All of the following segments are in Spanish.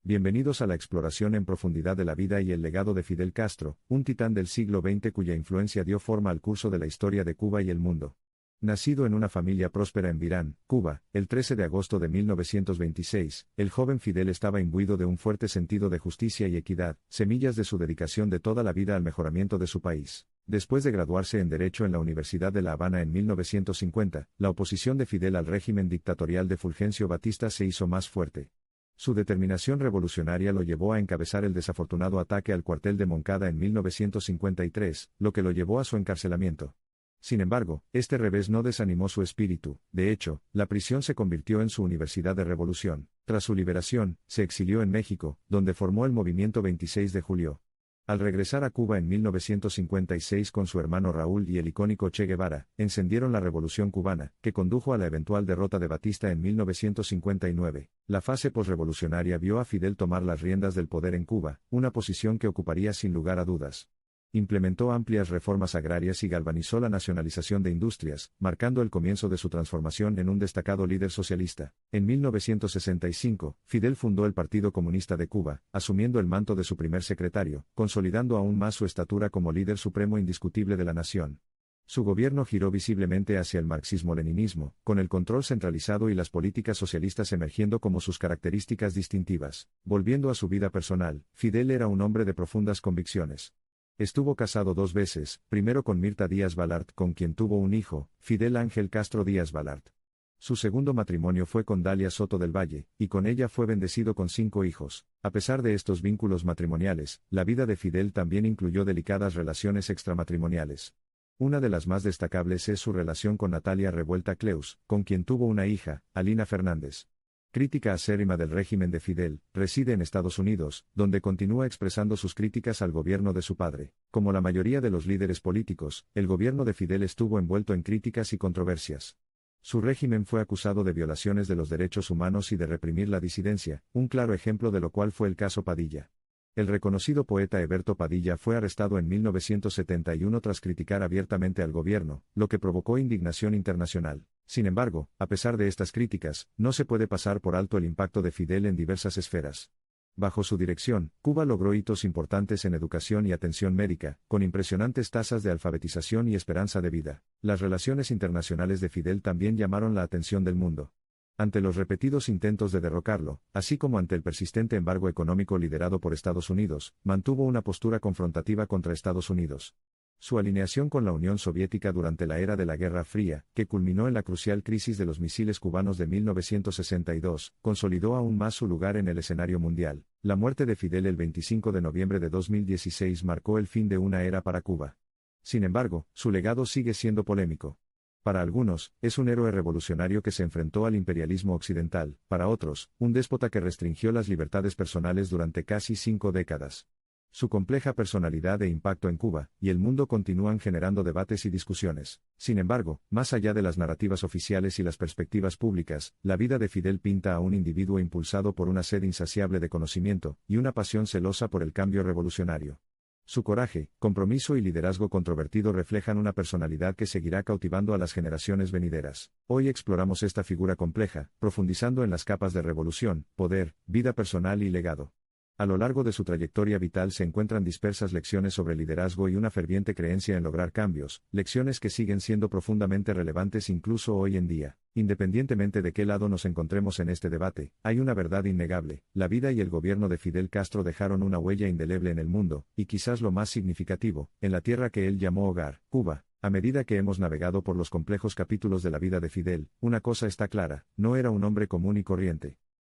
Bienvenidos a la exploración en profundidad de la vida y el legado de Fidel Castro, un titán del siglo XX cuya influencia dio forma al curso de la historia de Cuba y el mundo. Nacido en una familia próspera en Virán, Cuba, el 13 de agosto de 1926, el joven Fidel estaba imbuido de un fuerte sentido de justicia y equidad, semillas de su dedicación de toda la vida al mejoramiento de su país. Después de graduarse en Derecho en la Universidad de La Habana en 1950, la oposición de Fidel al régimen dictatorial de Fulgencio Batista se hizo más fuerte. Su determinación revolucionaria lo llevó a encabezar el desafortunado ataque al cuartel de Moncada en 1953, lo que lo llevó a su encarcelamiento. Sin embargo, este revés no desanimó su espíritu. De hecho, la prisión se convirtió en su universidad de revolución. Tras su liberación, se exilió en México, donde formó el movimiento 26 de julio. Al regresar a Cuba en 1956 con su hermano Raúl y el icónico Che Guevara, encendieron la Revolución cubana, que condujo a la eventual derrota de Batista en 1959. La fase posrevolucionaria vio a Fidel tomar las riendas del poder en Cuba, una posición que ocuparía sin lugar a dudas. Implementó amplias reformas agrarias y galvanizó la nacionalización de industrias, marcando el comienzo de su transformación en un destacado líder socialista. En 1965, Fidel fundó el Partido Comunista de Cuba, asumiendo el manto de su primer secretario, consolidando aún más su estatura como líder supremo indiscutible de la nación. Su gobierno giró visiblemente hacia el marxismo-leninismo, con el control centralizado y las políticas socialistas emergiendo como sus características distintivas. Volviendo a su vida personal, Fidel era un hombre de profundas convicciones. Estuvo casado 2 veces, primero con Mirta Díaz Balart, con quien tuvo un hijo, Fidel Ángel Castro Díaz Balart. Su segundo matrimonio fue con Dalia Soto del Valle, y con ella fue bendecido con 5 hijos. A pesar de estos vínculos matrimoniales, la vida de Fidel también incluyó delicadas relaciones extramatrimoniales. Una de las más destacables es su relación con Natalia Revuelta Cleus, con quien tuvo una hija, Alina Fernández. Crítica acérrima del régimen de Fidel, reside en Estados Unidos, donde continúa expresando sus críticas al gobierno de su padre. Como la mayoría de los líderes políticos, el gobierno de Fidel estuvo envuelto en críticas y controversias. Su régimen fue acusado de violaciones de los derechos humanos y de reprimir la disidencia, un claro ejemplo de lo cual fue el caso Padilla. El reconocido poeta Heberto Padilla fue arrestado en 1971 tras criticar abiertamente al gobierno, lo que provocó indignación internacional. Sin embargo, a pesar de estas críticas, no se puede pasar por alto el impacto de Fidel en diversas esferas. Bajo su dirección, Cuba logró hitos importantes en educación y atención médica, con impresionantes tasas de alfabetización y esperanza de vida. Las relaciones internacionales de Fidel también llamaron la atención del mundo. Ante los repetidos intentos de derrocarlo, así como ante el persistente embargo económico liderado por Estados Unidos, mantuvo una postura confrontativa contra Estados Unidos. Su alineación con la Unión Soviética durante la era de la Guerra Fría, que culminó en la crucial crisis de los misiles cubanos de 1962, consolidó aún más su lugar en el escenario mundial. La muerte de Fidel el 25 de noviembre de 2016 marcó el fin de una era para Cuba. Sin embargo, su legado sigue siendo polémico. Para algunos, es un héroe revolucionario que se enfrentó al imperialismo occidental, para otros, un déspota que restringió las libertades personales durante casi 5 décadas. Su compleja personalidad e impacto en Cuba y el mundo continúan generando debates y discusiones. Sin embargo, más allá de las narrativas oficiales y las perspectivas públicas, la vida de Fidel pinta a un individuo impulsado por una sed insaciable de conocimiento y una pasión celosa por el cambio revolucionario. Su coraje, compromiso y liderazgo controvertido reflejan una personalidad que seguirá cautivando a las generaciones venideras. Hoy exploramos esta figura compleja, profundizando en las capas de revolución, poder, vida personal y legado. A lo largo de su trayectoria vital se encuentran dispersas lecciones sobre liderazgo y una ferviente creencia en lograr cambios, lecciones que siguen siendo profundamente relevantes incluso hoy en día. Independientemente de qué lado nos encontremos en este debate, hay una verdad innegable: la vida y el gobierno de Fidel Castro dejaron una huella indeleble en el mundo, y quizás lo más significativo, en la tierra que él llamó hogar, Cuba. A medida que hemos navegado por los complejos capítulos de la vida de Fidel, una cosa está clara: no era un hombre común y corriente.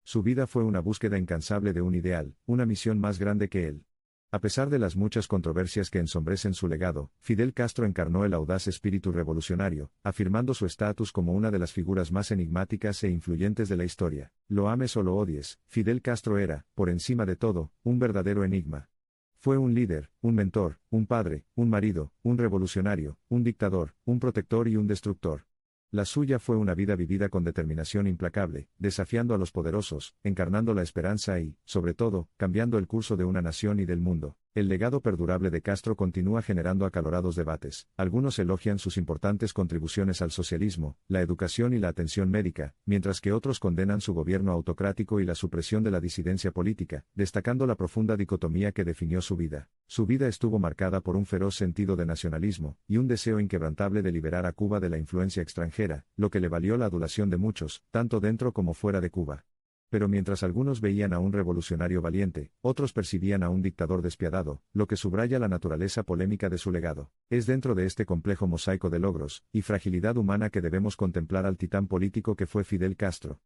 Su vida fue una búsqueda incansable de un ideal, una misión más grande que él. A pesar de las muchas controversias que ensombrecen su legado, Fidel Castro encarnó el audaz espíritu revolucionario, afirmando su estatus como una de las figuras más enigmáticas e influyentes de la historia. Lo ames o lo odies, Fidel Castro era, por encima de todo, un verdadero enigma. Fue un líder, un mentor, un padre, un marido, un revolucionario, un dictador, un protector y un destructor. La suya fue una vida vivida con determinación implacable, desafiando a los poderosos, encarnando la esperanza y, sobre todo, cambiando el curso de una nación y del mundo. El legado perdurable de Castro continúa generando acalorados debates. Algunos elogian sus importantes contribuciones al socialismo, la educación y la atención médica, mientras que otros condenan su gobierno autocrático y la supresión de la disidencia política, destacando la profunda dicotomía que definió su vida. Su vida estuvo marcada por un feroz sentido de nacionalismo, y un deseo inquebrantable de liberar a Cuba de la influencia extranjera, lo que le valió la adulación de muchos, tanto dentro como fuera de Cuba. Pero mientras algunos veían a un revolucionario valiente, otros percibían a un dictador despiadado, lo que subraya la naturaleza polémica de su legado. Es dentro de este complejo mosaico de logros y fragilidad humana que debemos contemplar al titán político que fue Fidel Castro.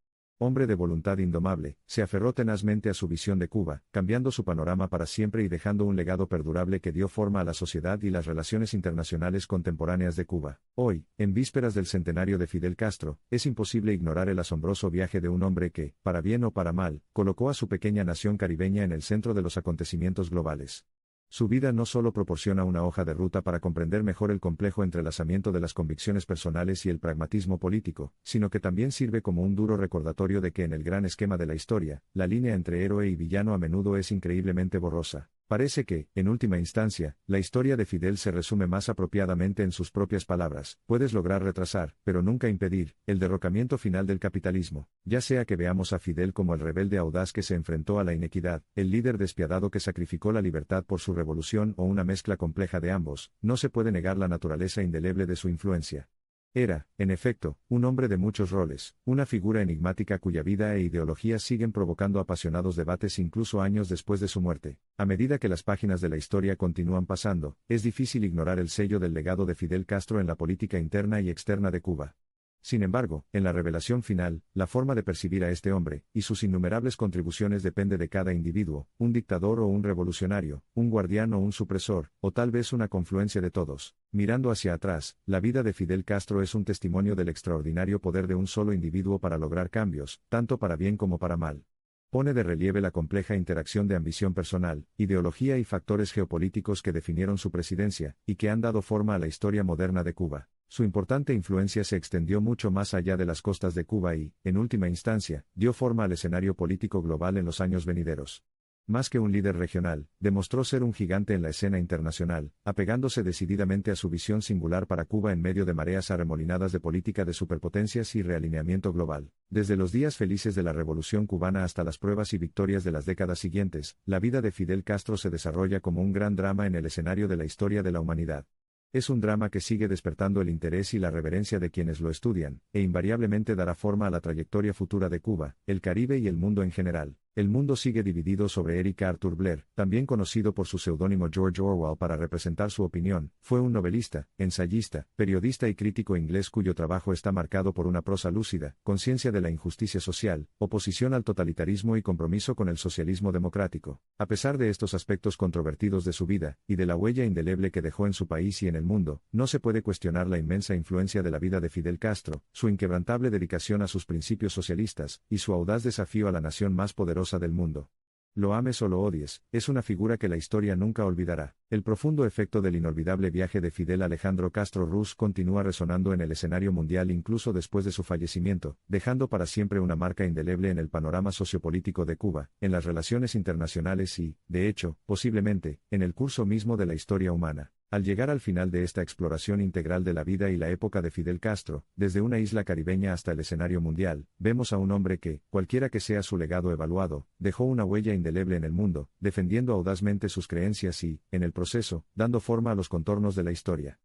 Hombre de voluntad indomable, se aferró tenazmente a su visión de Cuba, cambiando su panorama para siempre y dejando un legado perdurable que dio forma a la sociedad y las relaciones internacionales contemporáneas de Cuba. Hoy, en vísperas del centenario de Fidel Castro, es imposible ignorar el asombroso viaje de un hombre que, para bien o para mal, colocó a su pequeña nación caribeña en el centro de los acontecimientos globales. Su vida no solo proporciona una hoja de ruta para comprender mejor el complejo entrelazamiento de las convicciones personales y el pragmatismo político, sino que también sirve como un duro recordatorio de que en el gran esquema de la historia, la línea entre héroe y villano a menudo es increíblemente borrosa. Parece que, en última instancia, la historia de Fidel se resume más apropiadamente en sus propias palabras: puedes lograr retrasar, pero nunca impedir, el derrocamiento final del capitalismo. Ya sea que veamos a Fidel como el rebelde audaz que se enfrentó a la inequidad, el líder despiadado que sacrificó la libertad por su revolución o una mezcla compleja de ambos, no se puede negar la naturaleza indeleble de su influencia. Era, en efecto, un hombre de muchos roles, una figura enigmática cuya vida e ideología siguen provocando apasionados debates incluso años después de su muerte. A medida que las páginas de la historia continúan pasando, es difícil ignorar el sello del legado de Fidel Castro en la política interna y externa de Cuba. Sin embargo, en la revelación final, la forma de percibir a este hombre, y sus innumerables contribuciones depende de cada individuo, un dictador o un revolucionario, un guardián o un supresor, o tal vez una confluencia de todos. Mirando hacia atrás, la vida de Fidel Castro es un testimonio del extraordinario poder de un solo individuo para lograr cambios, tanto para bien como para mal. Pone de relieve la compleja interacción de ambición personal, ideología y factores geopolíticos que definieron su presidencia, y que han dado forma a la historia moderna de Cuba. Su importante influencia se extendió mucho más allá de las costas de Cuba y, en última instancia, dio forma al escenario político global en los años venideros. Más que un líder regional, demostró ser un gigante en la escena internacional, apegándose decididamente a su visión singular para Cuba en medio de mareas arremolinadas de política de superpotencias y realineamiento global. Desde los días felices de la Revolución cubana hasta las pruebas y victorias de las décadas siguientes, la vida de Fidel Castro se desarrolla como un gran drama en el escenario de la historia de la humanidad. Es un drama que sigue despertando el interés y la reverencia de quienes lo estudian, e invariablemente dará forma a la trayectoria futura de Cuba, el Caribe y el mundo en general. El mundo sigue dividido sobre Eric Arthur Blair, también conocido por su seudónimo George Orwell para representar su opinión. Fue un novelista, ensayista, periodista y crítico inglés cuyo trabajo está marcado por una prosa lúcida, conciencia de la injusticia social, oposición al totalitarismo y compromiso con el socialismo democrático. A pesar de estos aspectos controvertidos de su vida, y de la huella indeleble que dejó en su país y en el mundo, no se puede cuestionar la inmensa influencia de la vida de Fidel Castro, su inquebrantable dedicación a sus principios socialistas, y su audaz desafío a la nación más poderosa del mundo. Lo ames o lo odies, es una figura que la historia nunca olvidará. El profundo efecto del inolvidable viaje de Fidel Alejandro Castro Ruz continúa resonando en el escenario mundial incluso después de su fallecimiento, dejando para siempre una marca indeleble en el panorama sociopolítico de Cuba, en las relaciones internacionales y, de hecho, posiblemente, en el curso mismo de la historia humana. Al llegar al final de esta exploración integral de la vida y la época de Fidel Castro, desde una isla caribeña hasta el escenario mundial, vemos a un hombre que, cualquiera que sea su legado evaluado, dejó una huella indeleble en el mundo, defendiendo audazmente sus creencias y, en el proceso, dando forma a los contornos de la historia.